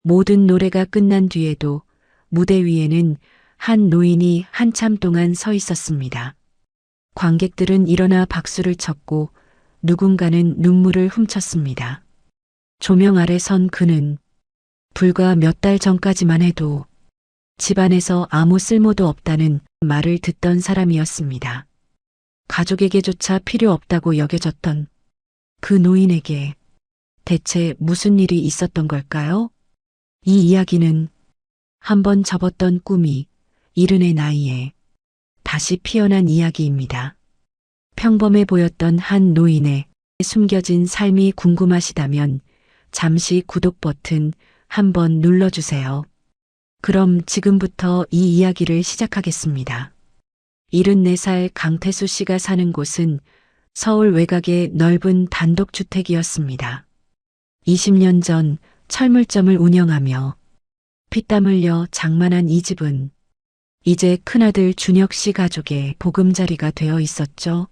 모든 노래가 끝난 뒤에도 무대 위에는 한 노인이 한참 동안 서 있었습니다. 관객들은 일어나 박수를 쳤고 누군가는 눈물을 훔쳤습니다. 조명 아래 선 그는 불과 몇 달 전까지만 해도 집안에서 아무 쓸모도 없다는 말을 듣던 사람이었습니다. 가족에게조차 필요 없다고 여겨졌던 그 노인에게 대체 무슨 일이 있었던 걸까요? 이 이야기는 한번 접었던 꿈이 이른의 나이에 다시 피어난 이야기입니다. 평범해 보였던 한 노인의 숨겨진 삶이 궁금하시다면 잠시 구독 버튼 한번 눌러주세요. 그럼 지금부터 이 이야기를 시작하겠습니다. 74살 강태수 씨가 사는 곳은 서울 외곽의 넓은 단독주택이었습니다. 20년 전 철물점을 운영하며 피땀 흘려 장만한 이 집은 이제 큰아들 준혁 씨 가족의 보금자리가 되어 있었죠.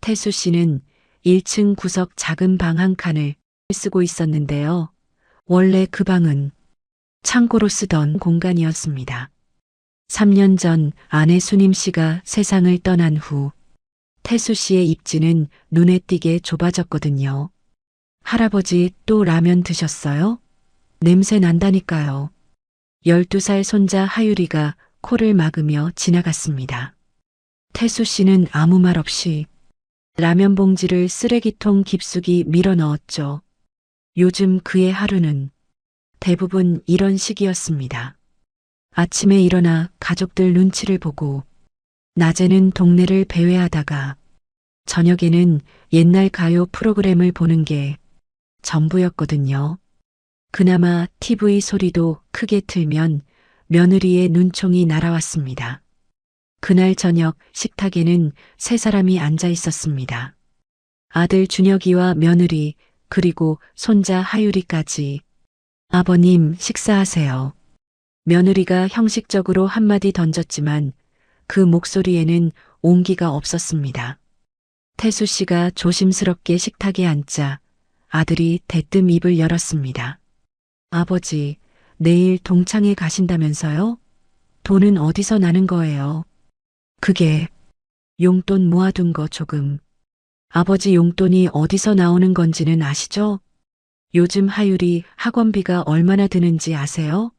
태수 씨는 1층 구석 작은 방 한 칸을 쓰고 있었는데요. 원래 그 방은 창고로 쓰던 공간이었습니다. 3년 전 아내 수님 씨가 세상을 떠난 후 태수 씨의 입지는 눈에 띄게 좁아졌거든요. 할아버지 또 라면 드셨어요? 냄새 난다니까요. 12살 손자 하유리가 코를 막으며 지나갔습니다. 태수 씨는 아무 말 없이 라면 봉지를 쓰레기통 깊숙이 밀어 넣었죠. 요즘 그의 하루는 대부분 이런 식이었습니다. 아침에 일어나 가족들 눈치를 보고 낮에는 동네를 배회하다가 저녁에는 옛날 가요 프로그램을 보는 게 전부였거든요. 그나마 TV 소리도 크게 틀면 며느리의 눈총이 날아왔습니다. 그날 저녁 식탁에는 세 사람이 앉아 있었습니다. 아들 준혁이와 며느리 그리고 손자 하유리까지. 아버님 식사하세요. 며느리가 형식적으로 한마디 던졌지만 그 목소리에는 온기가 없었습니다. 태수 씨가 조심스럽게 식탁에 앉자 아들이 대뜸 입을 열었습니다. 아버지, 내일 동창회 가신다면서요? 돈은 어디서 나는 거예요? 그게 용돈 모아둔 거 조금. 아버지 용돈이 어디서 나오는 건지는 아시죠? 요즘 하율이 학원비가 얼마나 드는지 아세요?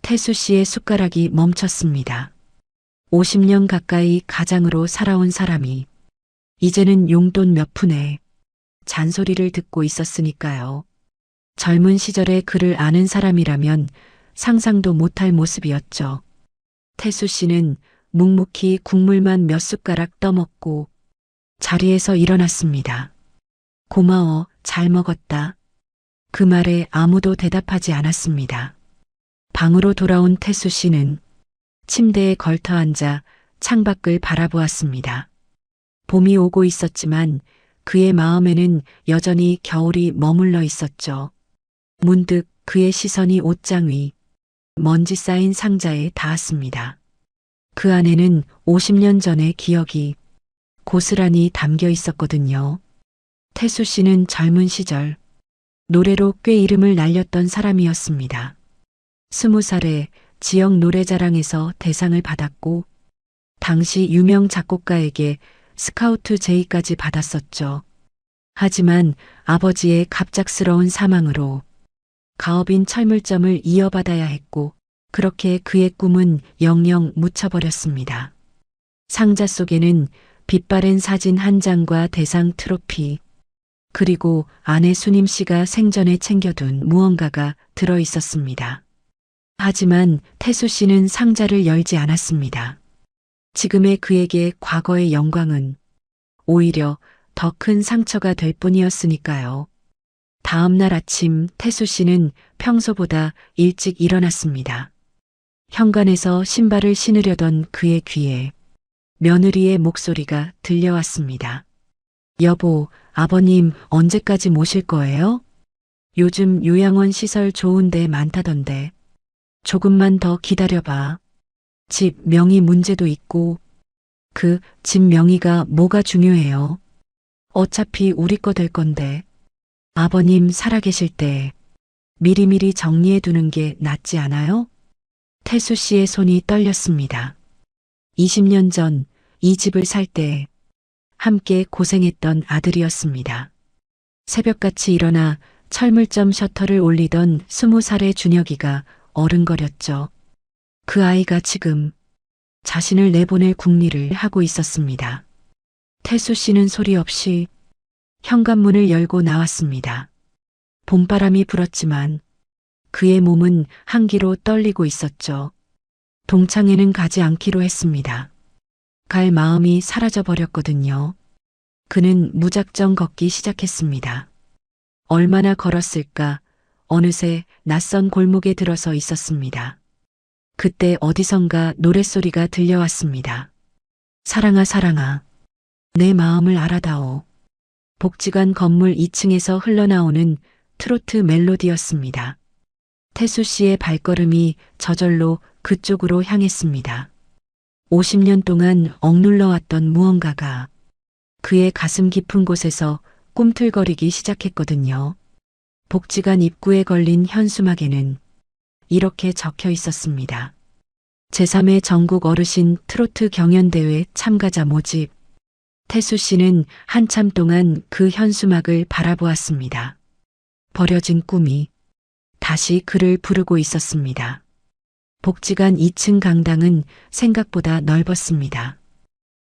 태수 씨의 숟가락이 멈췄습니다. 50년 가까이 가장으로 살아온 사람이 이제는 용돈 몇 푼에 잔소리를 듣고 있었으니까요. 젊은 시절에 그를 아는 사람이라면 상상도 못할 모습이었죠. 태수 씨는 묵묵히 국물만 몇 숟가락 떠먹고 자리에서 일어났습니다. 고마워, 잘 먹었다. 그 말에 아무도 대답하지 않았습니다. 방으로 돌아온 태수 씨는 침대에 걸터 앉아 창밖을 바라보았습니다. 봄이 오고 있었지만 그의 마음에는 여전히 겨울이 머물러 있었죠. 문득 그의 시선이 옷장 위 먼지 쌓인 상자에 닿았습니다. 그 안에는 50년 전의 기억이 고스란히 담겨 있었거든요. 태수 씨는 젊은 시절 노래로 꽤 이름을 날렸던 사람이었습니다. 20살에 지역 노래자랑에서 대상을 받았고 당시 유명 작곡가에게 스카우트 제의까지 받았었죠. 하지만 아버지의 갑작스러운 사망으로 가업인 철물점을 이어받아야 했고 그렇게 그의 꿈은 영영 묻혀버렸습니다. 상자 속에는 빛바랜 사진 한 장과 대상 트로피 그리고 아내 수님 씨가 생전에 챙겨둔 무언가가 들어 있었습니다. 하지만 태수 씨는 상자를 열지 않았습니다. 지금의 그에게 과거의 영광은 오히려 더 큰 상처가 될 뿐이었으니까요. 다음 날 아침 태수 씨는 평소보다 일찍 일어났습니다. 현관에서 신발을 신으려던 그의 귀에 며느리의 목소리가 들려왔습니다. 여보, 아버님 언제까지 모실 거예요? 요즘 요양원 시설 좋은 데 많다던데. 조금만 더 기다려봐. 집 명의 문제도 있고 그 집 명의가 뭐가 중요해요. 어차피 우리 거 될 건데. 아버님 살아계실 때 미리미리 정리해 두는 게 낫지 않아요? 태수 씨의 손이 떨렸습니다. 20년 전 이 집을 살 때 함께 고생했던 아들이었습니다. 새벽같이 일어나 철물점 셔터를 올리던 20살의 준혁이가 어른거렸죠. 그 아이가 지금 자신을 내보낼 궁리를 하고 있었습니다. 태수 씨는 소리 없이 현관문을 열고 나왔습니다. 봄바람이 불었지만 그의 몸은 한기로 떨리고 있었죠. 동창회는 가지 않기로 했습니다. 갈 마음이 사라져 버렸거든요. 그는 무작정 걷기 시작했습니다. 얼마나 걸었을까? 어느새 낯선 골목에 들어서 있었습니다. 그때 어디선가 노랫소리가 들려왔습니다. 사랑아 사랑아, 내 마음을 알아다오. 복지관 건물 2층에서 흘러나오는 트로트 멜로디였습니다. 태수 씨의 발걸음이 저절로 그쪽으로 향했습니다. 50년 동안 억눌러 왔던 무언가가 그의 가슴 깊은 곳에서 꿈틀거리기 시작했거든요. 복지관 입구에 걸린 현수막에는 이렇게 적혀 있었습니다. 제3회 전국 어르신 트로트 경연대회 참가자 모집. 태수 씨는 한참 동안 그 현수막을 바라보았습니다. 버려진 꿈이 다시 그를 부르고 있었습니다. 복지관 2층 강당은 생각보다 넓었습니다.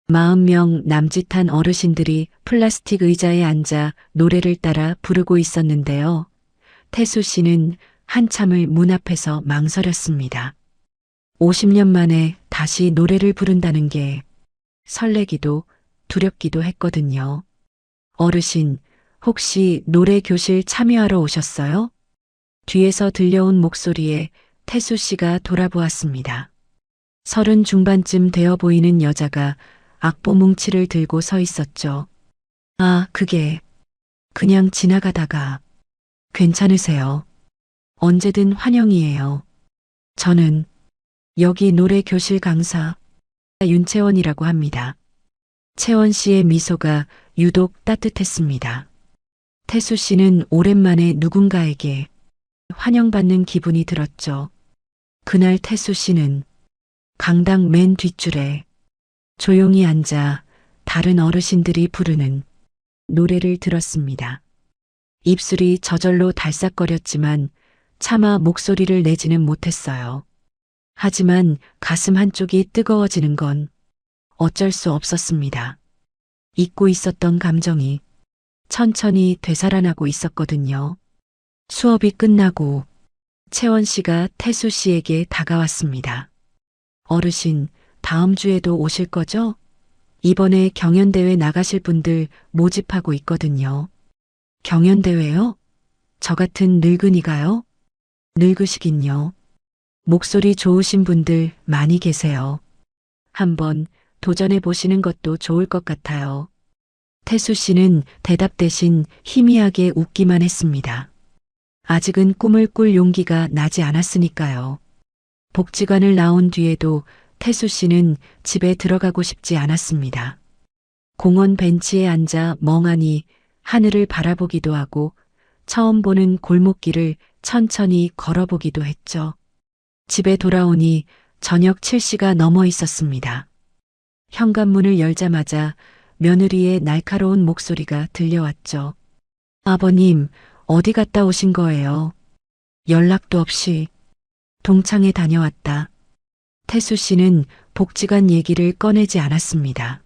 40명 남짓한 어르신들이 플라스틱 의자에 앉아 노래를 따라 부르고 있었는데요. 태수 씨는 한참을 문 앞에서 망설였습니다. 50년 만에 다시 노래를 부른다는 게 설레기도 두렵기도 했거든요. 어르신, 혹시 노래 교실 참여하러 오셨어요? 뒤에서 들려온 목소리에 태수 씨가 돌아보았습니다. 30 중반쯤 되어 보이는 여자가 악보 뭉치를 들고 서 있었죠. 아, 그게 그냥 지나가다가 괜찮으세요? 언제든 환영이에요. 저는 여기 노래 교실 강사 윤채원이라고 합니다. 채원 씨의 미소가 유독 따뜻했습니다. 태수 씨는 오랜만에 누군가에게 환영받는 기분이 들었죠. 그날 태수 씨는 강당 맨 뒷줄에 조용히 앉아 다른 어르신들이 부르는 노래를 들었습니다. 입술이 저절로 달싹거렸지만 차마 목소리를 내지는 못했어요. 하지만 가슴 한쪽이 뜨거워지는 건 어쩔 수 없었습니다. 잊고 있었던 감정이 천천히 되살아나고 있었거든요. 수업이 끝나고 채원 씨가 태수 씨에게 다가왔습니다. 어르신, 다음 주에도 오실 거죠? 이번에 경연대회 나가실 분들 모집하고 있거든요. 경연대회요? 저 같은 늙은이가요? 늙으시긴요. 목소리 좋으신 분들 많이 계세요. 한번 도전해 보시는 것도 좋을 것 같아요. 태수 씨는 대답 대신 희미하게 웃기만 했습니다. 아직은 꿈을 꿀 용기가 나지 않았으니까요. 복지관을 나온 뒤에도 태수 씨는 집에 들어가고 싶지 않았습니다. 공원 벤치에 앉아 멍하니 하늘을 바라보기도 하고 처음 보는 골목길을 천천히 걸어보기도 했죠. 집에 돌아오니 저녁 7시가 넘어 있었습니다. 현관문을 열자마자 며느리의 날카로운 목소리가 들려왔죠. 아버님, 어디 갔다 오신 거예요? 연락도 없이 동창회 다녀왔다. 태수 씨는 복지관 얘기를 꺼내지 않았습니다.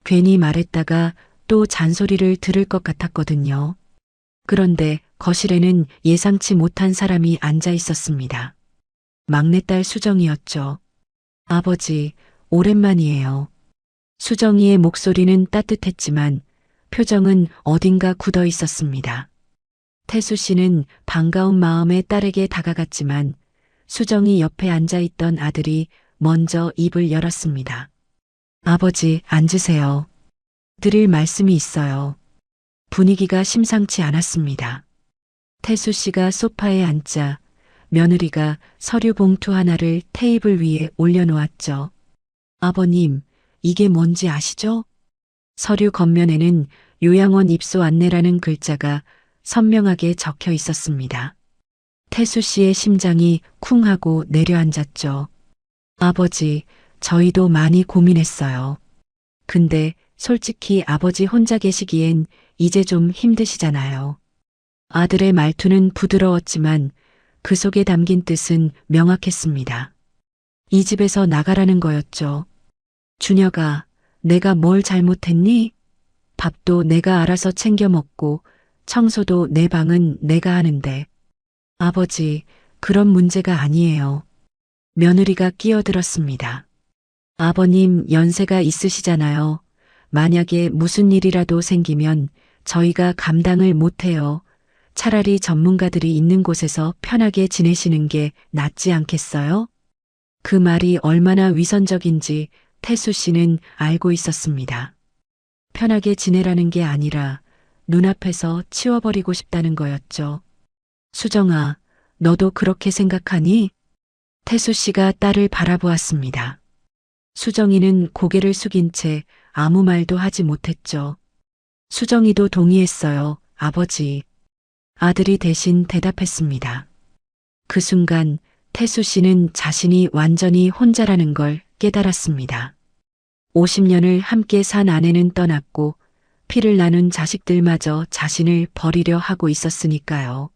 괜히 말했다가 또 잔소리를 들을 것 같았거든요. 그런데 거실에는 예상치 못한 사람이 앉아 있었습니다. 막내딸 수정이었죠. 아버지, 오랜만이에요. 수정이의 목소리는 따뜻했지만 표정은 어딘가 굳어 있었습니다. 태수 씨는 반가운 마음에 딸에게 다가갔지만 수정이 옆에 앉아있던 아들이 먼저 입을 열었습니다. 아버지, 앉으세요. 드릴 말씀이 있어요. 분위기가 심상치 않았습니다. 태수 씨가 소파에 앉자 며느리가 서류 봉투 하나를 테이블 위에 올려놓았죠. 아버님, 이게 뭔지 아시죠? 서류 겉면에는 요양원 입소 안내라는 글자가 선명하게 적혀 있었습니다. 태수 씨의 심장이 쿵 하고 내려앉았죠. 아버지, 저희도 많이 고민했어요. 근데 솔직히 아버지 혼자 계시기엔 이제 좀 힘드시잖아요. 아들의 말투는 부드러웠지만 그 속에 담긴 뜻은 명확했습니다. 이 집에서 나가라는 거였죠. 준혁아, 내가 뭘 잘못했니? 밥도 내가 알아서 챙겨 먹고 청소도 내 방은 내가 하는데. 아버지, 그런 문제가 아니에요. 며느리가 끼어들었습니다. 아버님 연세가 있으시잖아요. 만약에 무슨 일이라도 생기면 저희가 감당을 못해요. 차라리 전문가들이 있는 곳에서 편하게 지내시는 게 낫지 않겠어요? 그 말이 얼마나 위선적인지 태수 씨는 알고 있었습니다. 편하게 지내라는 게 아니라 눈앞에서 치워버리고 싶다는 거였죠. 수정아, 너도 그렇게 생각하니? 태수 씨가 딸을 바라보았습니다. 수정이는 고개를 숙인 채 아무 말도 하지 못했죠. 수정이도 동의했어요, 아버지. 아들이 대신 대답했습니다. 그 순간 태수 씨는 자신이 완전히 혼자라는 걸 깨달았습니다. 50년을 함께 산 아내는 떠났고 피를 나눈 자식들마저 자신을 버리려 하고 있었으니까요.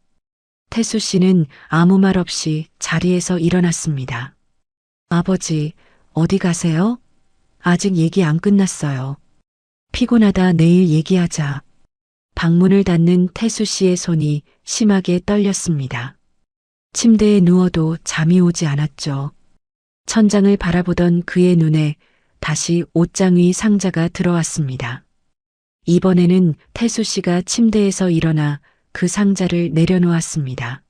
태수 씨는 아무 말 없이 자리에서 일어났습니다. 아버지, 어디 가세요? 아직 얘기 안 끝났어요. 피곤하다 내일 얘기하자. 방문을 닫는 태수 씨의 손이 심하게 떨렸습니다. 침대에 누워도 잠이 오지 않았죠. 천장을 바라보던 그의 눈에 다시 옷장 위 상자가 들어왔습니다. 이번에는 태수 씨가 침대에서 일어나 그 상자를 내려놓았습니다.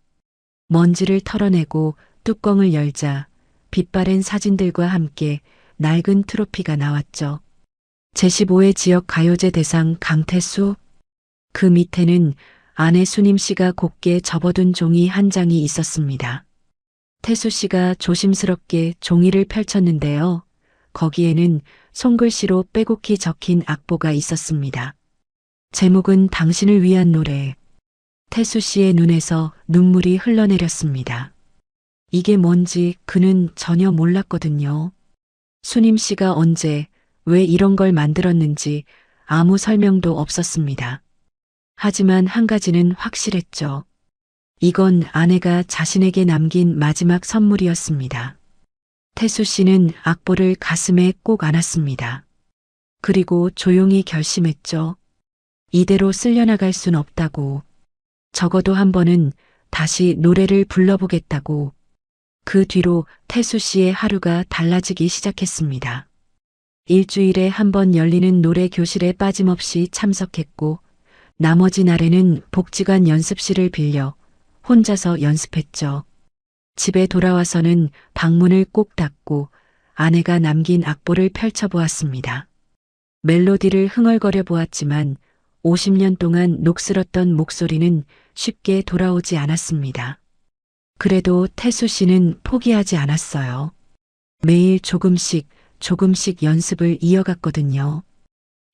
먼지를 털어내고 뚜껑을 열자 빛바랜 사진들과 함께 낡은 트로피가 나왔죠. 제15회 지역 가요제 대상 강태수. 그 밑에는 아내 수님 씨가 곱게 접어둔 종이 한 장이 있었습니다. 태수 씨가 조심스럽게 종이를 펼쳤는데요. 거기에는 손글씨로 빼곡히 적힌 악보가 있었습니다. 제목은 당신을 위한 노래. 태수 씨의 눈에서 눈물이 흘러내렸습니다. 이게 뭔지 그는 전혀 몰랐거든요. 수님 씨가 언제, 왜 이런 걸 만들었는지 아무 설명도 없었습니다. 하지만 한 가지는 확실했죠. 이건 아내가 자신에게 남긴 마지막 선물이었습니다. 태수 씨는 악보를 가슴에 꼭 안았습니다. 그리고 조용히 결심했죠. 이대로 쓸려나갈 순 없다고. 적어도 한 번은 다시 노래를 불러보겠다고. 그 뒤로 태수 씨의 하루가 달라지기 시작했습니다. 일주일에 한 번 열리는 노래 교실에 빠짐없이 참석했고, 나머지 날에는 복지관 연습실을 빌려 혼자서 연습했죠. 집에 돌아와서는 방문을 꼭 닫고 아내가 남긴 악보를 펼쳐보았습니다. 멜로디를 흥얼거려 보았지만 50년 동안 녹슬었던 목소리는 쉽게 돌아오지 않았습니다. 그래도 태수 씨는 포기하지 않았어요. 매일 조금씩 연습을 이어갔거든요.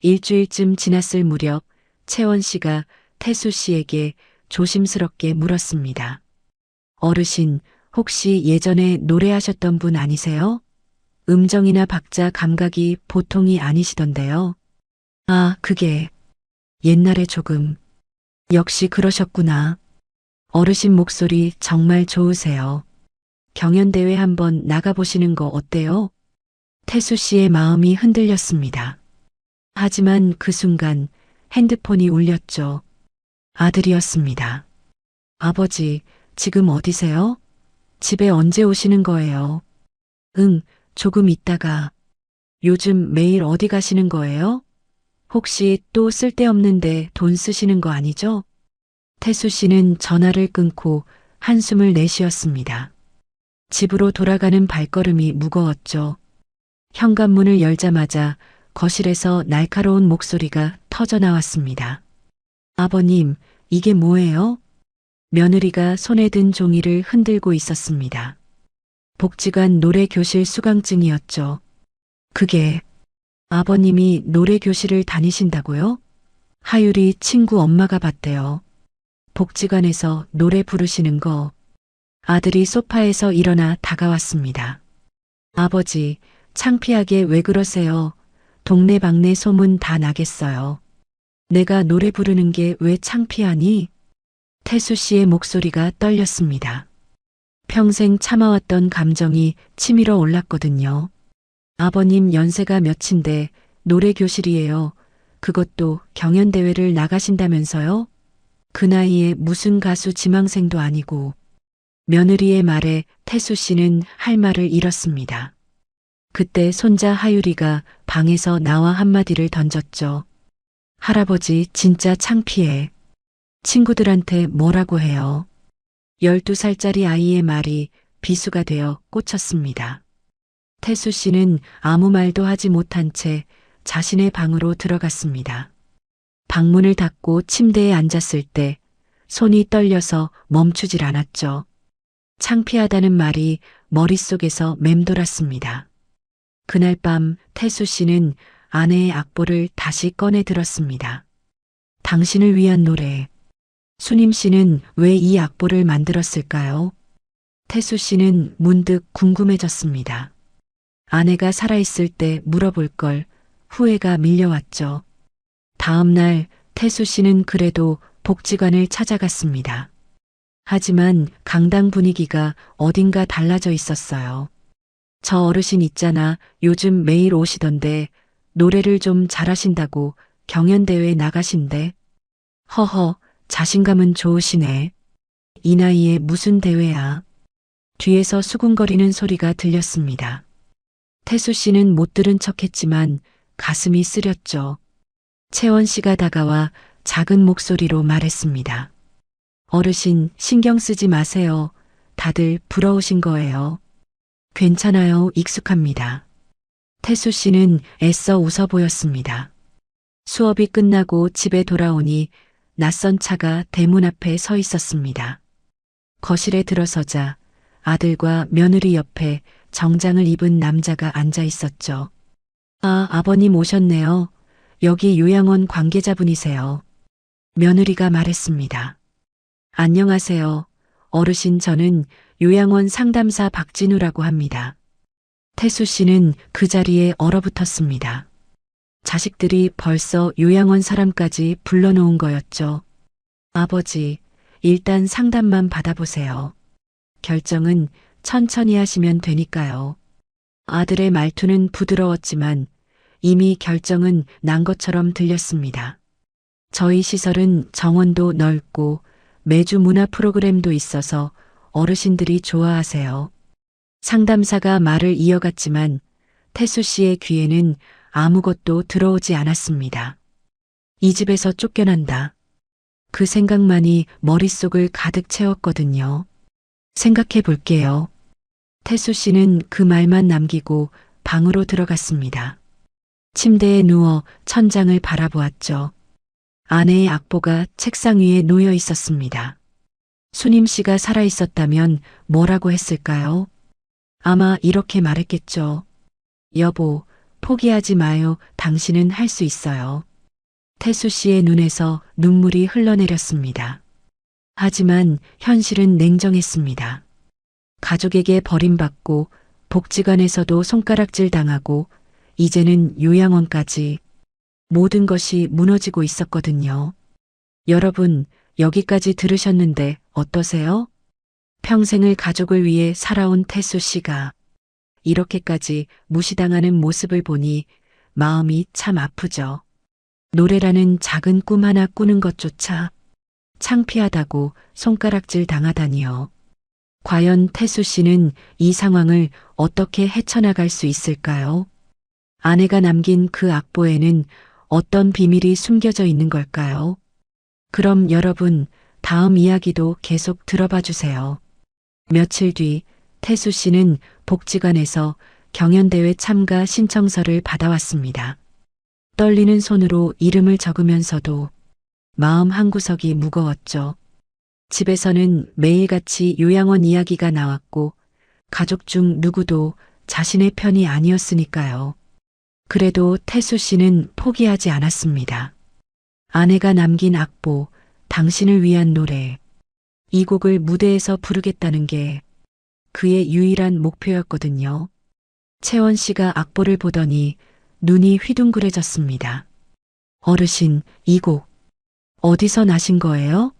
일주일쯤 지났을 무렵 채원 씨가 태수 씨에게 조심스럽게 물었습니다. 어르신, 혹시 예전에 노래하셨던 분 아니세요? 음정이나 박자 감각이 보통이 아니시던데요. 아, 그게 옛날에 조금. 역시 그러셨구나. 어르신 목소리 정말 좋으세요. 경연대회 한번 나가보시는 거 어때요? 태수 씨의 마음이 흔들렸습니다. 하지만 그 순간 핸드폰이 울렸죠. 아들이었습니다. 아버지, 지금 어디세요? 집에 언제 오시는 거예요? 응, 조금 있다가. 요즘 매일 어디 가시는 거예요? 혹시 또 쓸데없는데 돈 쓰시는 거 아니죠? 태수 씨는 전화를 끊고 한숨을 내쉬었습니다. 집으로 돌아가는 발걸음이 무거웠죠. 현관문을 열자마자 거실에서 날카로운 목소리가 터져 나왔습니다. 아버님, 이게 뭐예요? 며느리가 손에 든 종이를 흔들고 있었습니다. 복지관 노래교실 수강증이었죠. 그게 아버님이 노래교실을 다니신다고요? 하율이 친구 엄마가 봤대요. 복지관에서 노래 부르시는 거. 아들이 소파에서 일어나 다가왔습니다. 아버지, 창피하게 왜 그러세요? 동네방네 소문 다 나겠어요. 내가 노래 부르는 게 왜 창피하니? 태수 씨의 목소리가 떨렸습니다. 평생 참아왔던 감정이 치밀어 올랐거든요. 아버님 연세가 몇인데 노래 교실이에요. 그것도 경연대회를 나가신다면서요? 그 나이에 무슨 가수 지망생도 아니고. 며느리의 말에 태수 씨는 할 말을 잃었습니다. 그때 손자 하유리가 방에서 나와 한마디를 던졌죠. 할아버지 진짜 창피해. 친구들한테 뭐라고 해요. 12살짜리 아이의 말이 비수가 되어 꽂혔습니다. 태수 씨는 아무 말도 하지 못한 채 자신의 방으로 들어갔습니다. 방문을 닫고 침대에 앉았을 때 손이 떨려서 멈추질 않았죠. 창피하다는 말이 머릿속에서 맴돌았습니다. 그날 밤 태수 씨는 아내의 악보를 다시 꺼내 들었습니다. 당신을 위한 노래. 수님 씨는 왜 이 악보를 만들었을까요? 태수 씨는 문득 궁금해졌습니다. 아내가 살아있을 때 물어볼 걸 후회가 밀려왔죠. 다음 날 태수 씨는 그래도 복지관을 찾아갔습니다. 하지만 강당 분위기가 어딘가 달라져 있었어요. 저 어르신 있잖아. 요즘 매일 오시던데 노래를 좀 잘하신다고 경연대회에 나가신대. 허허, 자신감은 좋으시네. 이 나이에 무슨 대회야. 뒤에서 수군거리는 소리가 들렸습니다. 태수 씨는 못 들은 척했지만 가슴이 쓰렸죠. 채원 씨가 다가와 작은 목소리로 말했습니다. 어르신 신경 쓰지 마세요. 다들 부러우신 거예요. 괜찮아요. 익숙합니다. 태수 씨는 애써 웃어 보였습니다. 수업이 끝나고 집에 돌아오니 낯선 차가 대문 앞에 서 있었습니다. 거실에 들어서자 아들과 며느리 옆에 정장을 입은 남자가 앉아 있었죠. 아, 아버님 오셨네요. 여기 요양원 관계자분이세요. 며느리가 말했습니다. 안녕하세요. 어르신 저는 요양원 상담사 박진우라고 합니다. 태수 씨는 그 자리에 얼어붙었습니다. 자식들이 벌써 요양원 사람까지 불러놓은 거였죠. 아버지, 일단 상담만 받아보세요. 결정은 천천히 하시면 되니까요. 아들의 말투는 부드러웠지만 이미 결정은 난 것처럼 들렸습니다. 저희 시설은 정원도 넓고 매주 문화 프로그램도 있어서 어르신들이 좋아하세요. 상담사가 말을 이어갔지만 태수 씨의 귀에는 아무것도 들어오지 않았습니다. 이 집에서 쫓겨난다. 그 생각만이 머릿속을 가득 채웠거든요. 생각해 볼게요. 태수 씨는 그 말만 남기고 방으로 들어갔습니다. 침대에 누워 천장을 바라보았죠. 아내의 악보가 책상 위에 놓여 있었습니다. 수님 씨가 살아 있었다면 뭐라고 했을까요? 아마 이렇게 말했겠죠. 여보, 포기하지 마요. 당신은 할 수 있어요. 태수 씨의 눈에서 눈물이 흘러내렸습니다. 하지만 현실은 냉정했습니다. 가족에게 버림받고 복지관에서도 손가락질 당하고 이제는 요양원까지 모든 것이 무너지고 있었거든요. 여러분, 여기까지 들으셨는데 어떠세요? 평생을 가족을 위해 살아온 태수 씨가 이렇게까지 무시당하는 모습을 보니 마음이 참 아프죠. 노래라는 작은 꿈 하나 꾸는 것조차 창피하다고 손가락질 당하다니요. 과연 태수 씨는 이 상황을 어떻게 헤쳐나갈 수 있을까요? 아내가 남긴 그 악보에는 어떤 비밀이 숨겨져 있는 걸까요? 그럼 여러분, 다음 이야기도 계속 들어봐 주세요. 며칠 뒤 태수 씨는 복지관에서 경연대회 참가 신청서를 받아왔습니다. 떨리는 손으로 이름을 적으면서도 마음 한구석이 무거웠죠. 집에서는 매일같이 요양원 이야기가 나왔고 가족 중 누구도 자신의 편이 아니었으니까요. 그래도 태수 씨는 포기하지 않았습니다. 아내가 남긴 악보, 당신을 위한 노래. 이 곡을 무대에서 부르겠다는 게 그의 유일한 목표였거든요. 채원 씨가 악보를 보더니 눈이 휘둥그레졌습니다. 어르신, 이 곡 어디서 나신 거예요?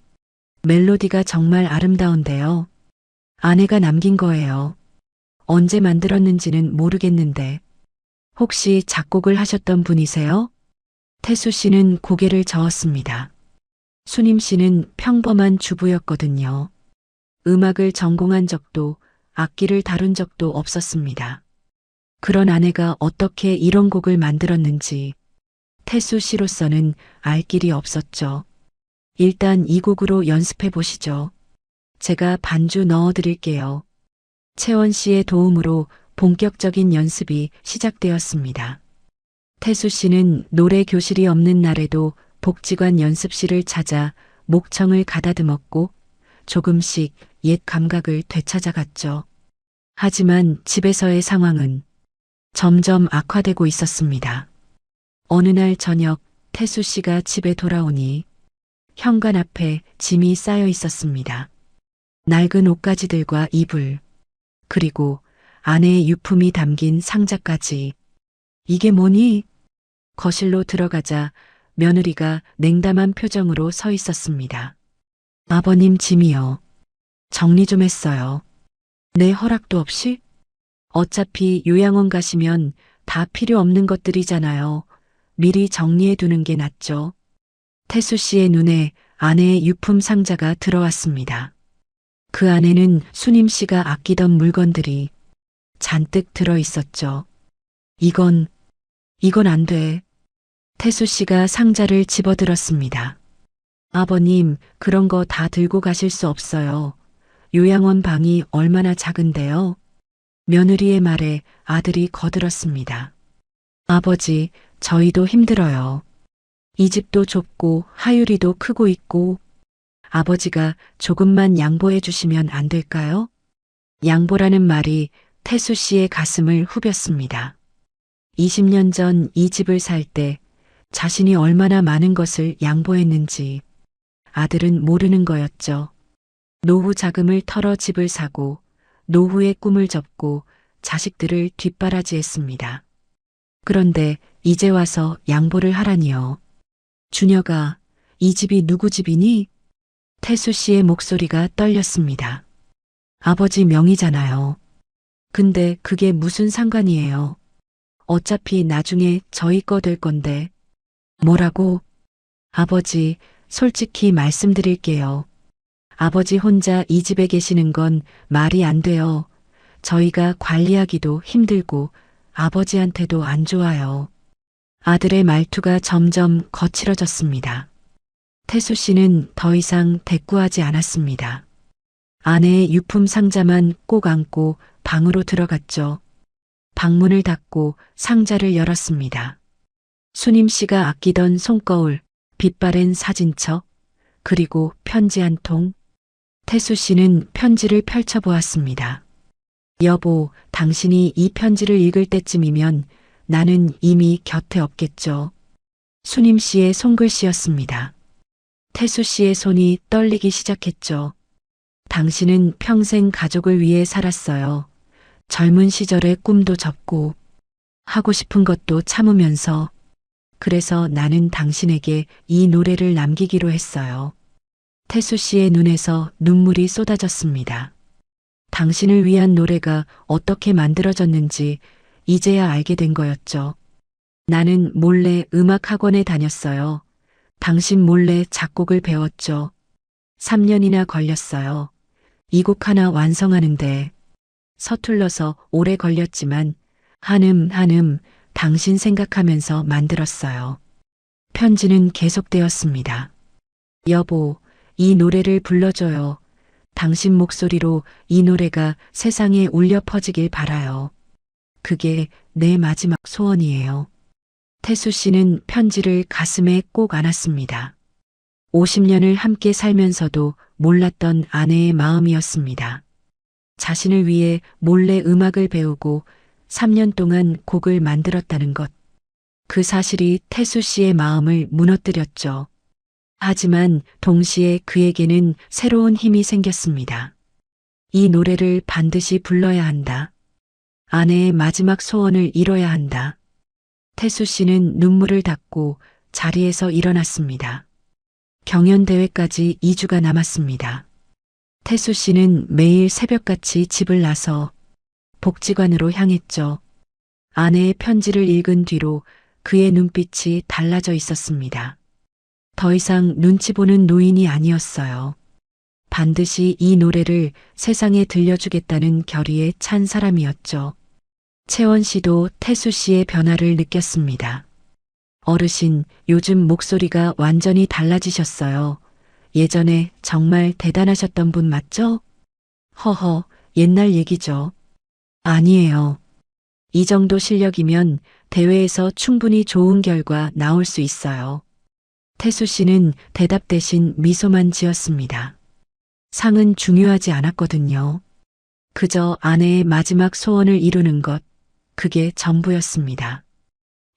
멜로디가 정말 아름다운데요. 아내가 남긴 거예요. 언제 만들었는지는 모르겠는데 혹시 작곡을 하셨던 분이세요? 태수 씨는 고개를 저었습니다. 수님 씨는 평범한 주부였거든요. 음악을 전공한 적도 악기를 다룬 적도 없었습니다. 그런 아내가 어떻게 이런 곡을 만들었는지 태수 씨로서는 알 길이 없었죠. 일단 이 곡으로 연습해 보시죠. 제가 반주 넣어 드릴게요. 채원 씨의 도움으로 본격적인 연습이 시작되었습니다. 태수 씨는 노래 교실이 없는 날에도 복지관 연습실을 찾아 목청을 가다듬었고 조금씩 옛 감각을 되찾아갔죠. 하지만 집에서의 상황은 점점 악화되고 있었습니다. 어느 날 저녁 태수 씨가 집에 돌아오니 현관 앞에 짐이 쌓여 있었습니다. 낡은 옷가지들과 이불, 그리고 아내의 유품이 담긴 상자까지. 이게 뭐니? 거실로 들어가자 며느리가 냉담한 표정으로 서 있었습니다. 아버님 짐이요. 정리 좀 했어요. 내 허락도 없이? 어차피 요양원 가시면 다 필요 없는 것들이잖아요. 미리 정리해 두는 게 낫죠. 태수 씨의 눈에 아내의 유품 상자가 들어왔습니다. 그 안에는 수님 씨가 아끼던 물건들이 잔뜩 들어 있었죠. 이건 안 돼. 태수 씨가 상자를 집어들었습니다. 아버님, 그런 거 다 들고 가실 수 없어요. 요양원 방이 얼마나 작은데요. 며느리의 말에 아들이 거들었습니다. 아버지, 저희도 힘들어요. 이 집도 좁고 하율이도 크고 있고 아버지가 조금만 양보해 주시면 안 될까요? 양보라는 말이 태수 씨의 가슴을 후볐습니다. 20년 전 이 집을 살 때 자신이 얼마나 많은 것을 양보했는지 아들은 모르는 거였죠. 노후 자금을 털어 집을 사고 노후의 꿈을 접고 자식들을 뒷바라지했습니다. 그런데 이제 와서 양보를 하라니요. 준혁아, 이 집이 누구 집이니? 태수 씨의 목소리가 떨렸습니다. 아버지 명의잖아요. 근데 그게 무슨 상관이에요. 어차피 나중에 저희 거 될 건데. 뭐라고? 아버지, 솔직히 말씀드릴게요. 아버지 혼자 이 집에 계시는 건 말이 안 돼요. 저희가 관리하기도 힘들고 아버지한테도 안 좋아요. 아들의 말투가 점점 거칠어졌습니다. 태수 씨는 더 이상 대꾸하지 않았습니다. 아내의 유품 상자만 꼭 안고 방으로 들어갔죠. 방문을 닫고 상자를 열었습니다. 수님 씨가 아끼던 손거울, 빛바랜 사진첩, 그리고 편지 한 통. 태수 씨는 편지를 펼쳐보았습니다. 여보, 당신이 이 편지를 읽을 때쯤이면 나는 이미 곁에 없겠죠. 수님 씨의 손글씨였습니다. 태수 씨의 손이 떨리기 시작했죠. 당신은 평생 가족을 위해 살았어요. 젊은 시절의 꿈도 접고 하고 싶은 것도 참으면서 그래서 나는 당신에게 이 노래를 남기기로 했어요. 태수 씨의 눈에서 눈물이 쏟아졌습니다. 당신을 위한 노래가 어떻게 만들어졌는지 이제야 알게 된 거였죠. 나는 몰래 음악 학원에 다녔어요. 당신 몰래 작곡을 배웠죠. 3년이나 걸렸어요. 이 곡 하나 완성하는데 서툴러서 오래 걸렸지만 한음 당신 생각하면서 만들었어요. 편지는 계속되었습니다. 여보, 이 노래를 불러줘요. 당신 목소리로 이 노래가 세상에 울려 퍼지길 바라요. 그게 내 마지막 소원이에요. 태수 씨는 편지를 가슴에 꼭 안았습니다. 50년을 함께 살면서도 몰랐던 아내의 마음이었습니다. 자신을 위해 몰래 음악을 배우고 3년 동안 곡을 만들었다는 것. 그 사실이 태수 씨의 마음을 무너뜨렸죠. 하지만 동시에 그에게는 새로운 힘이 생겼습니다. 이 노래를 반드시 불러야 한다. 아내의 마지막 소원을 이뤄야 한다. 태수 씨는 눈물을 닦고 자리에서 일어났습니다. 경연대회까지 2주가 남았습니다. 태수 씨는 매일 새벽같이 집을 나서 복지관으로 향했죠. 아내의 편지를 읽은 뒤로 그의 눈빛이 달라져 있었습니다. 더 이상 눈치 보는 노인이 아니었어요. 반드시 이 노래를 세상에 들려주겠다는 결의에 찬 사람이었죠. 채원 씨도 태수 씨의 변화를 느꼈습니다. 어르신, 요즘 목소리가 완전히 달라지셨어요. 예전에 정말 대단하셨던 분 맞죠? 허허, 옛날 얘기죠. 아니에요. 이 정도 실력이면 대회에서 충분히 좋은 결과 나올 수 있어요. 태수 씨는 대답 대신 미소만 지었습니다. 상은 중요하지 않았거든요. 그저 아내의 마지막 소원을 이루는 것, 그게 전부였습니다.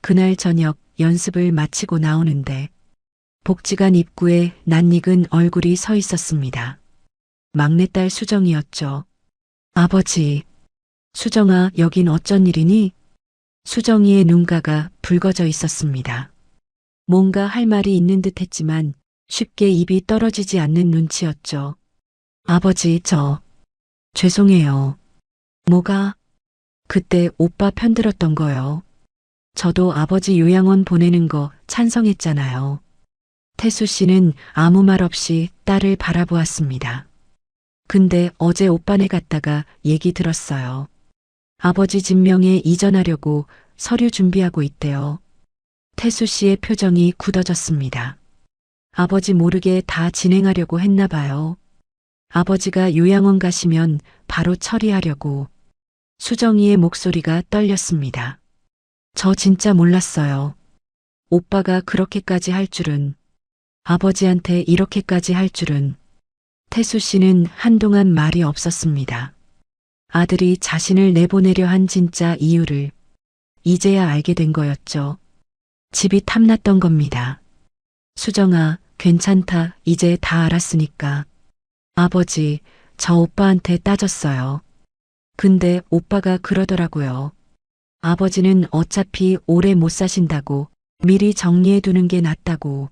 그날 저녁 연습을 마치고 나오는데 복지관 입구에 낯익은 얼굴이 서 있었습니다. 막내딸 수정이었죠. 아버지, 수정아, 여긴 어쩐 일이니? 수정이의 눈가가 붉어져 있었습니다. 뭔가 할 말이 있는 듯 했지만 쉽게 입이 떨어지지 않는 눈치였죠. 아버지, 죄송해요. 뭐가? 그때 오빠 편들었던 거요. 저도 아버지 요양원 보내는 거 찬성했잖아요. 태수 씨는 아무 말 없이 딸을 바라보았습니다. 근데 어제 오빠네 갔다가 얘기 들었어요. 아버지 진명에 이전하려고 서류 준비하고 있대요. 태수 씨의 표정이 굳어졌습니다. 아버지 모르게 다 진행하려고 했나 봐요. 아버지가 요양원 가시면 바로 처리하려고. 수정이의 목소리가 떨렸습니다. 저 진짜 몰랐어요. 오빠가 그렇게까지 할 줄은, 아버지한테 이렇게까지 할 줄은. 태수 씨는 한동안 말이 없었습니다. 아들이 자신을 내보내려 한 진짜 이유를 이제야 알게 된 거였죠. 집이 탐났던 겁니다. 수정아, 괜찮다. 이제 다 알았으니까. 아버지, 저 오빠한테 따졌어요. 근데 오빠가 그러더라고요. 아버지는 어차피 오래 못 사신다고 미리 정리해 두는 게 낫다고.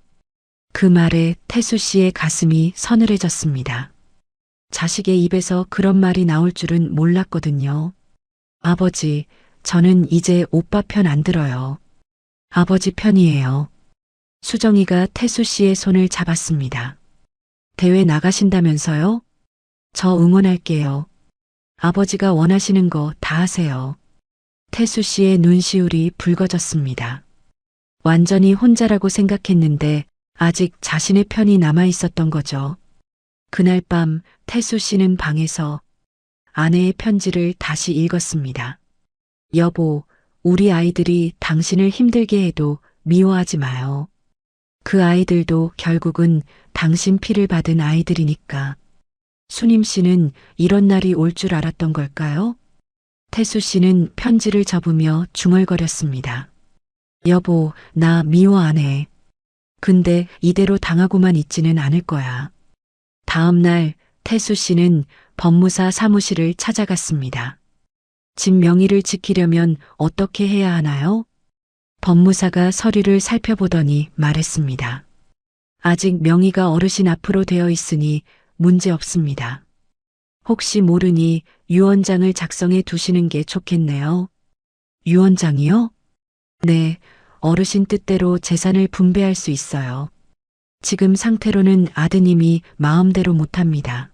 그 말에 태수 씨의 가슴이 서늘해졌습니다. 자식의 입에서 그런 말이 나올 줄은 몰랐거든요. 아버지, 저는 이제 오빠 편 안 들어요. 아버지 편이에요. 수정이가 태수 씨의 손을 잡았습니다. 대회 나가신다면서요? 저 응원할게요. 아버지가 원하시는 거 다 하세요. 태수 씨의 눈시울이 붉어졌습니다. 완전히 혼자라고 생각했는데 아직 자신의 편이 남아 있었던 거죠. 그날 밤 태수 씨는 방에서 아내의 편지를 다시 읽었습니다. 여보, 우리 아이들이 당신을 힘들게 해도 미워하지 마요. 그 아이들도 결국은 당신 피를 받은 아이들이니까. 수님 씨는 이런 날이 올 줄 알았던 걸까요? 태수 씨는 편지를 접으며 중얼거렸습니다. 여보, 나 미워 안 해. 근데 이대로 당하고만 있지는 않을 거야. 다음 날 태수 씨는 법무사 사무실을 찾아갔습니다. 집 명의를 지키려면 어떻게 해야 하나요? 법무사가 서류를 살펴보더니 말했습니다. 아직 명의가 어르신 앞으로 되어 있으니 문제 없습니다. 혹시 모르니 유언장을 작성해 두시는 게 좋겠네요. 유언장이요? 네, 어르신 뜻대로 재산을 분배할 수 있어요. 지금 상태로는 아드님이 마음대로 못합니다.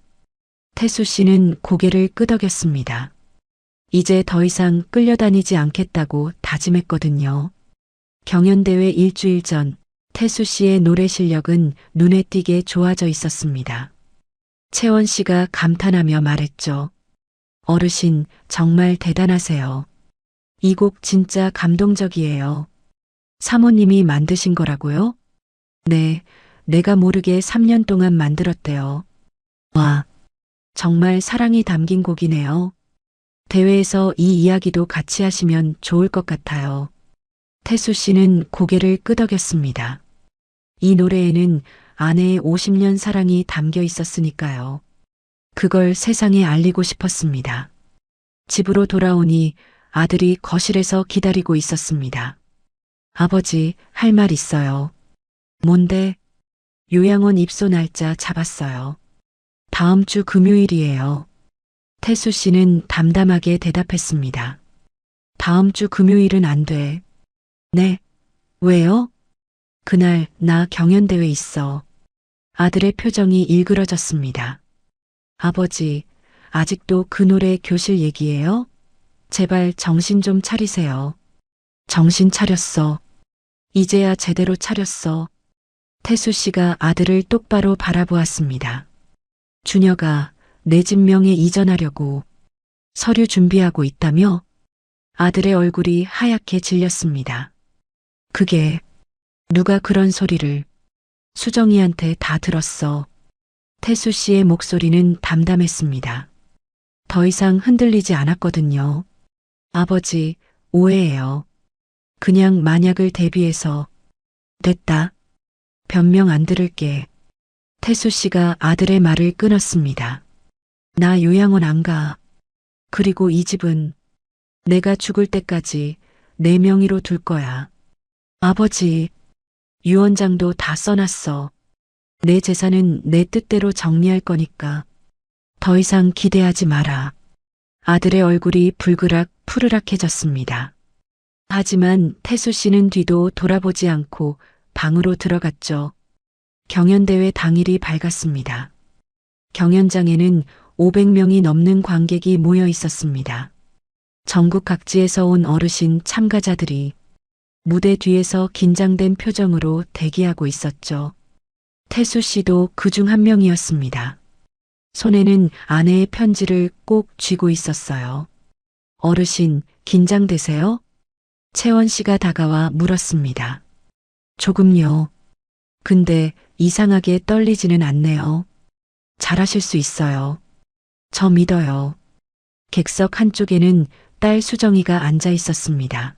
태수 씨는 고개를 끄덕였습니다. 이제 더 이상 끌려다니지 않겠다고 다짐했거든요. 경연대회 일주일 전 태수 씨의 노래 실력은 눈에 띄게 좋아져 있었습니다. 채원 씨가 감탄하며 말했죠. 어르신, 정말 대단하세요. 이 곡 진짜 감동적이에요. 사모님이 만드신 거라고요? 네, 내가 모르게 3년 동안 만들었대요. 와, 정말 사랑이 담긴 곡이네요. 대회에서 이 이야기도 같이 하시면 좋을 것 같아요. 태수 씨는 고개를 끄덕였습니다. 이 노래에는 아내의 50년 사랑이 담겨 있었으니까요. 그걸 세상에 알리고 싶었습니다. 집으로 돌아오니 아들이 거실에서 기다리고 있었습니다. 아버지, 할 말 있어요. 뭔데? 요양원 입소 날짜 잡았어요. 다음 주 금요일이에요. 태수 씨는 담담하게 대답했습니다. 다음 주 금요일은 안 돼. 네. 왜요? 그날 나 경연대회 있어. 아들의 표정이 일그러졌습니다. 아버지, 아직도 그 노래 교실 얘기예요? 제발 정신 좀 차리세요. 정신 차렸어. 이제야 제대로 차렸어. 태수 씨가 아들을 똑바로 바라보았습니다. 준혁아, 내 집 명에 이전하려고 서류 준비하고 있다며? 아들의 얼굴이 하얗게 질렸습니다. 그게 누가 그런 소리를 수정이한테 다 들었어. 태수 씨의 목소리는 담담했습니다. 더 이상 흔들리지 않았거든요. 아버지, 오해예요. 그냥 만약을 대비해서. 됐다. 변명 안 들을게. 태수 씨가 아들의 말을 끊었습니다. 나 요양원 안 가. 그리고 이 집은 내가 죽을 때까지 내 명의로 둘 거야. 아버지, 유언장도 다 써놨어. 내 재산은 내 뜻대로 정리할 거니까 더 이상 기대하지 마라. 아들의 얼굴이 불그락 푸르락해졌습니다. 하지만 태수 씨는 뒤도 돌아보지 않고 방으로 들어갔죠. 경연대회 당일이 밝았습니다. 경연장에는 500명이 넘는 관객이 모여 있었습니다. 전국 각지에서 온 어르신 참가자들이 무대 뒤에서 긴장된 표정으로 대기하고 있었죠. 태수 씨도 그중 한 명이었습니다. 손에는 아내의 편지를 꼭 쥐고 있었어요. 어르신, 긴장되세요? 채원 씨가 다가와 물었습니다. 조금요. 근데 이상하게 떨리지는 않네요. 잘하실 수 있어요. 저 믿어요. 객석 한쪽에는 딸 수정이가 앉아 있었습니다.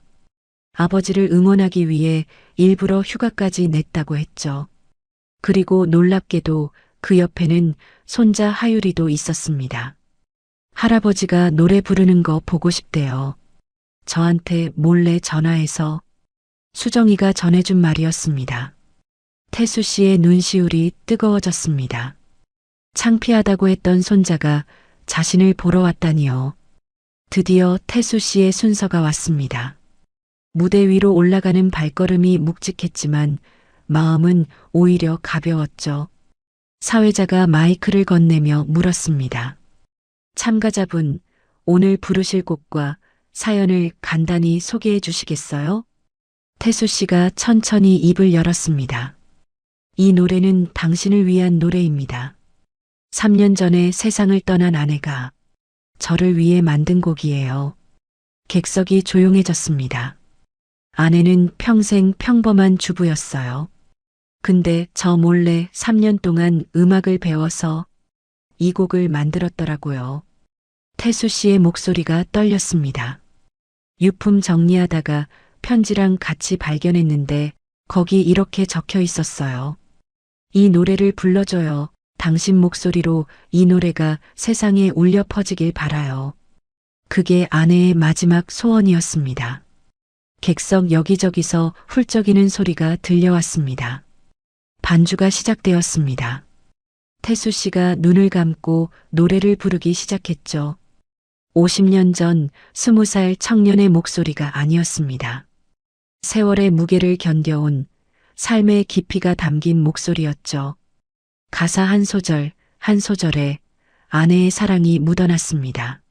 아버지를 응원하기 위해 일부러 휴가까지 냈다고 했죠. 그리고 놀랍게도 그 옆에는 손자 하율이도 있었습니다. 할아버지가 노래 부르는 거 보고 싶대요. 저한테 몰래 전화해서. 수정이가 전해준 말이었습니다. 태수 씨의 눈시울이 뜨거워졌습니다. 창피하다고 했던 손자가 자신을 보러 왔다니요. 드디어 태수 씨의 순서가 왔습니다. 무대 위로 올라가는 발걸음이 묵직했지만 마음은 오히려 가벼웠죠. 사회자가 마이크를 건네며 물었습니다. 참가자분, 오늘 부르실 곡과 사연을 간단히 소개해 주시겠어요? 태수 씨가 천천히 입을 열었습니다. 이 노래는 당신을 위한 노래입니다. 3년 전에 세상을 떠난 아내가 저를 위해 만든 곡이에요. 객석이 조용해졌습니다. 아내는 평생 평범한 주부였어요. 근데 저 몰래 3년 동안 음악을 배워서 이 곡을 만들었더라고요. 태수 씨의 목소리가 떨렸습니다. 유품 정리하다가 편지랑 같이 발견했는데 거기 이렇게 적혀 있었어요. 이 노래를 불러줘요. 당신 목소리로 이 노래가 세상에 울려 퍼지길 바라요. 그게 아내의 마지막 소원이었습니다. 객석 여기저기서 훌쩍이는 소리가 들려왔습니다. 반주가 시작되었습니다. 태수 씨가 눈을 감고 노래를 부르기 시작했죠. 50년 전 20살 청년의 목소리가 아니었습니다. 세월의 무게를 견뎌온 삶의 깊이가 담긴 목소리였죠. 가사 한 소절, 한 소절에 아내의 사랑이 묻어났습니다.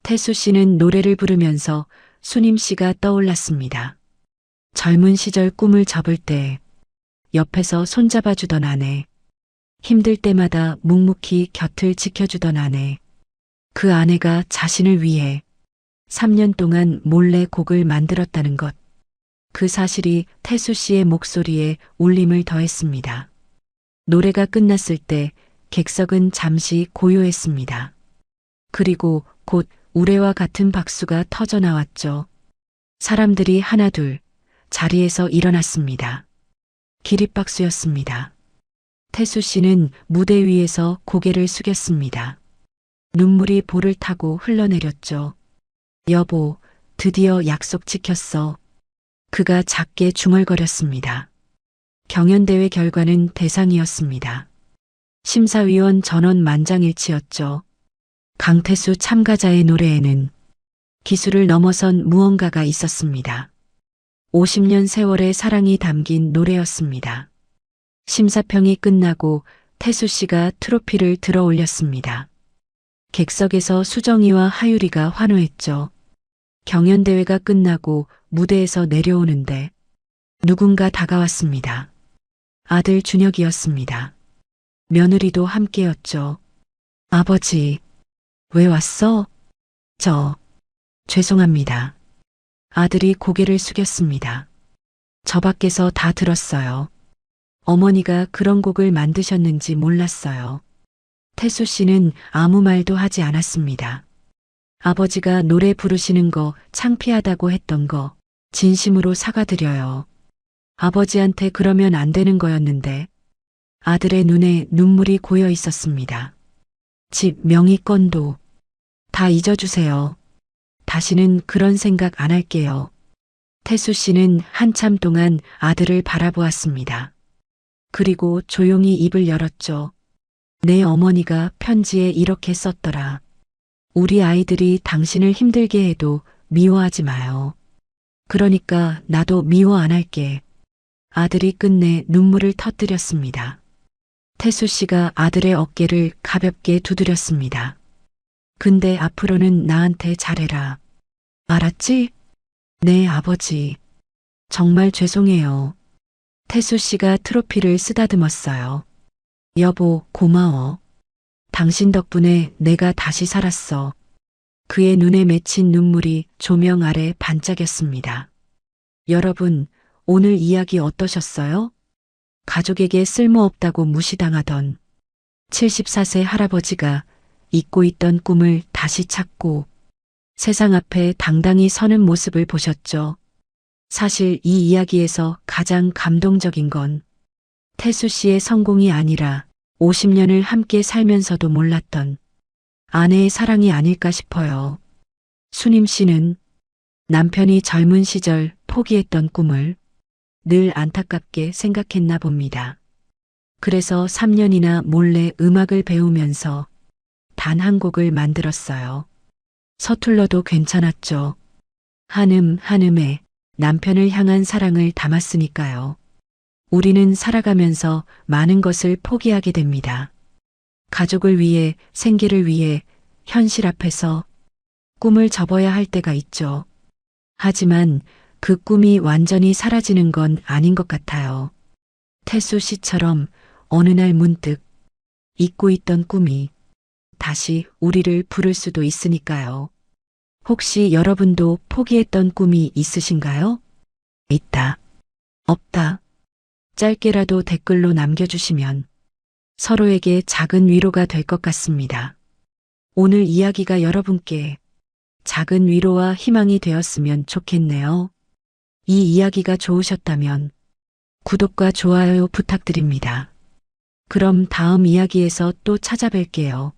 태수 씨는 노래를 부르면서 수님 씨가 떠올랐습니다. 젊은 시절 꿈을 접을 때 옆에서 손잡아주던 아내, 힘들 때마다 묵묵히 곁을 지켜주던 아내, 그 아내가 자신을 위해 3년 동안 몰래 곡을 만들었다는 것. 그 사실이 태수 씨의 목소리에 울림을 더했습니다. 노래가 끝났을 때 객석은 잠시 고요했습니다. 그리고 곧 우레와 같은 박수가 터져 나왔죠. 사람들이 하나둘 자리에서 일어났습니다. 기립박수였습니다. 태수 씨는 무대 위에서 고개를 숙였습니다. 눈물이 볼을 타고 흘러내렸죠. 여보, 드디어 약속 지켰어. 그가 작게 중얼거렸습니다. 경연대회 결과는 대상이었습니다. 심사위원 전원 만장일치였죠. 강태수 참가자의 노래에는 기술을 넘어선 무언가가 있었습니다. 50년 세월의 사랑이 담긴 노래였습니다. 심사평이 끝나고 태수 씨가 트로피를 들어 올렸습니다. 객석에서 수정이와 하유리가 환호했죠. 경연대회가 끝나고 무대에서 내려오는데 누군가 다가왔습니다. 아들 준혁이었습니다. 며느리도 함께였죠. 아버지, 왜 왔어? 죄송합니다. 아들이 고개를 숙였습니다. 저 밖에서 다 들었어요. 어머니가 그런 곡을 만드셨는지 몰랐어요. 태수 씨는 아무 말도 하지 않았습니다. 아버지가 노래 부르시는 거 창피하다고 했던 거 진심으로 사과드려요. 아버지한테 그러면 안 되는 거였는데 아들의 눈에 눈물이 고여 있었습니다. 집 명의권도 다 잊어주세요. 다시는 그런 생각 안 할게요. 태수 씨는 한참 동안 아들을 바라보았습니다. 그리고 조용히 입을 열었죠. 내 어머니가 편지에 이렇게 썼더라. 우리 아이들이 당신을 힘들게 해도 미워하지 마요. 그러니까 나도 미워 안 할게. 아들이 끝내 눈물을 터뜨렸습니다. 태수 씨가 아들의 어깨를 가볍게 두드렸습니다. 근데 앞으로는 나한테 잘해라. 알았지? 네, 아버지. 정말 죄송해요. 태수 씨가 트로피를 쓰다듬었어요. 여보, 고마워. 당신 덕분에 내가 다시 살았어. 그의 눈에 맺힌 눈물이 조명 아래 반짝였습니다. 여러분, 오늘 이야기 어떠셨어요? 가족에게 쓸모없다고 무시당하던 74세 할아버지가 잊고 있던 꿈을 다시 찾고 세상 앞에 당당히 서는 모습을 보셨죠. 사실 이 이야기에서 가장 감동적인 건 태수 씨의 성공이 아니라 50년을 함께 살면서도 몰랐던 아내의 사랑이 아닐까 싶어요. 수님 씨는 남편이 젊은 시절 포기했던 꿈을 늘 안타깝게 생각했나 봅니다. 그래서 3년이나 몰래 음악을 배우면서 단 한 곡을 만들었어요. 서툴러도 괜찮았죠. 한음에 남편을 향한 사랑을 담았으니까요. 우리는 살아가면서 많은 것을 포기하게 됩니다. 가족을 위해, 생계를 위해 현실 앞에서 꿈을 접어야 할 때가 있죠. 하지만 그 꿈이 완전히 사라지는 건 아닌 것 같아요. 태수 씨처럼 어느 날 문득 잊고 있던 꿈이 다시 우리를 부를 수도 있으니까요. 혹시 여러분도 포기했던 꿈이 있으신가요? 있다. 없다. 짧게라도 댓글로 남겨주시면 서로에게 작은 위로가 될 것 같습니다. 오늘 이야기가 여러분께 작은 위로와 희망이 되었으면 좋겠네요. 이 이야기가 좋으셨다면 구독과 좋아요 부탁드립니다. 그럼 다음 이야기에서 또 찾아뵐게요.